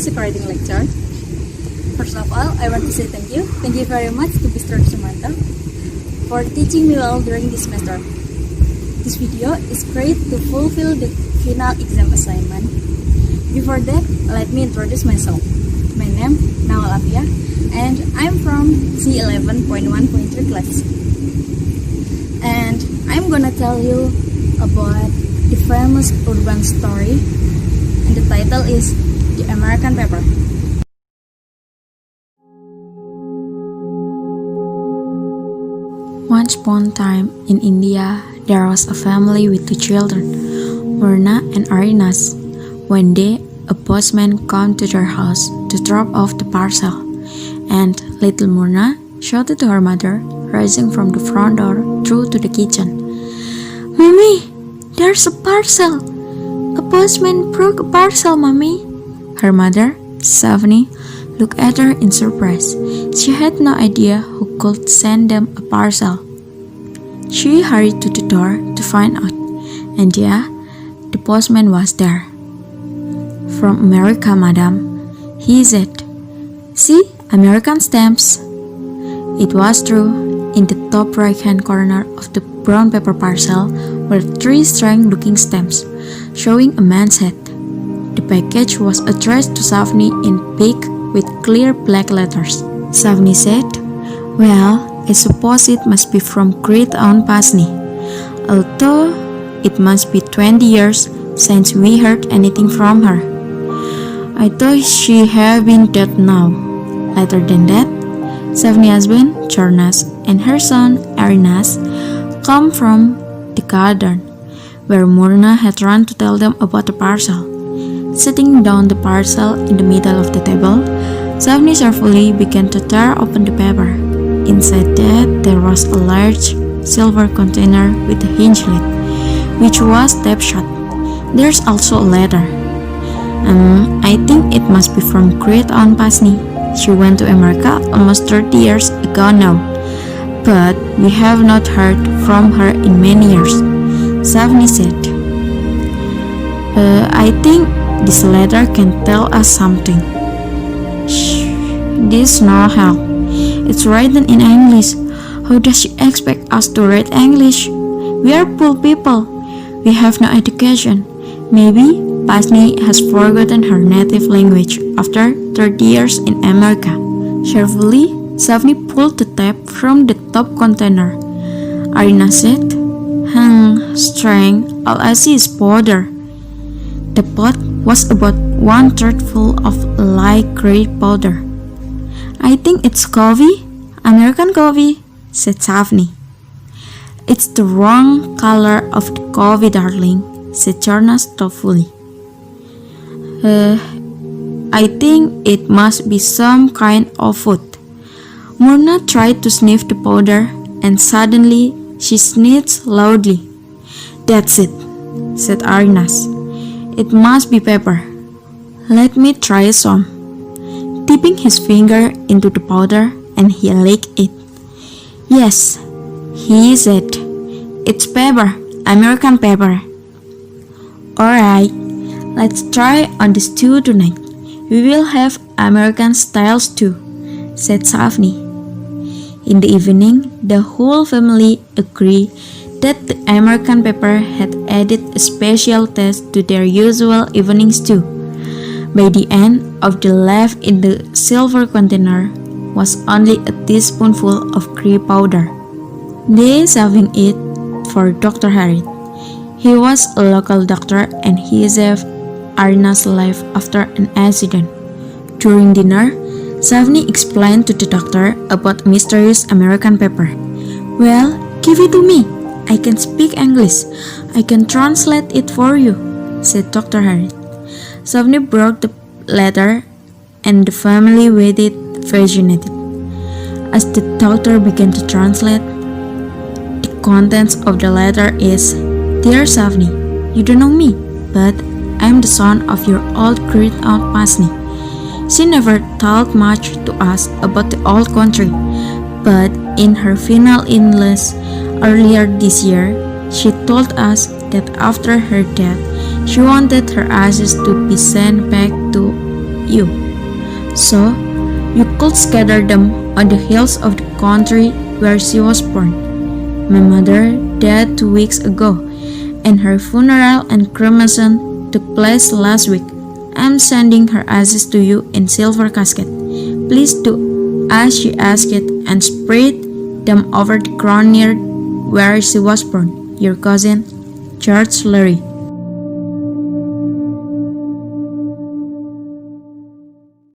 classic writing lecture. First of all, I want to say thank you. Thank you very much to Mr. Sumanta for teaching me well during this semester. This video is great to fulfill the final exam assignment. Before that, let me introduce myself. My name is Nawal Afia, and I'm from C11.1.3 class. And I'm gonna tell you about the famous urban story, and the title is The American Paper. Once upon a time in India, there was a family with two children, Murna and Arinas. One day, a postman came to their house to drop off the parcel, and little Murna shouted to her mother, rising from the front door through to the kitchen. "Mommy, there's a parcel! A postman broke a parcel, Mommy!" Her mother, Savni, looked at her in surprise. She had no idea who could send them a parcel. She hurried to the door to find out, and yeah, the postman was there. "From America, madam," he said. "See, American stamps." It was true. In the top right-hand corner of the brown paper parcel were three strange-looking stamps, showing a man's head. The package was addressed to Savni in big with clear black letters. Savni said, "Well, I suppose it must be from great Aunt Pasni, although it must be 20 years since we heard anything from her. I thought she had been dead now." Later than that, Savni's husband, Chornas, and her son, Arinas, come from the garden, where Murna had run to tell them about the parcel. Sitting down the parcel in the middle of the table, Savni carefully began to tear open the paper. Inside that, there was a large silver container with a hinge lid, which was taped shut. There's also a letter. I think it must be from great Aunt Pasni. She went to America almost 30 years ago now, but we have not heard from her in many years," Savni said. I think this letter can tell us something." "Shh, this no help. It's written in English. How does she expect us to read English? We are poor people. We have no education. Maybe Pasni has forgotten her native language after 30 years in America." Carefully, Savni pulled the tape from the top container. Arina said, Strange, all I see is powder." The pot was about 1/3 full of light gray powder. "I think it's coffee, American coffee," said Savni. "It's the wrong color of the coffee, darling," said Chornas thoughtfully. I think it must be some kind of food." Murna tried to sniff the powder, and suddenly she sneezed loudly. "That's it," said Arinas. "It must be pepper. Let me try some." Dipping his finger into the powder, and he licked it. "Yes," he said, "it's pepper, American pepper." "Alright, let's try on the stew tonight. We will have American style stew," said Savni. In the evening, the whole family agreed that the American pepper had added a special taste to their usual evening stew. By the end of the left in the silver container was only a teaspoonful of gray powder. They saving it for Dr. Harrit. He was a local doctor, and he saved Arina's life after an accident. During dinner, Savni explained to the doctor about mysterious American pepper. "Well, give it to me. I can speak English. I can translate it for you," said Dr. Harrit. Savni brought the letter, and the family waited fascinated. As the doctor began to translate, the contents of the letter is, "Dear Savni, you don't know me, but I'm the son of your old great Aunt Pasni. She never talked much to us about the old country, but in her final illness earlier this year, she told us that after her death, she wanted her ashes to be sent back to you. So, you could scatter them on the hills of the country where she was born. My mother died 2 weeks ago, and her funeral and cremation took place last week. I'm sending her ashes to you in silver casket. Please do as she asked and spread them over the ground near where she was born. Your cousin, George Larry.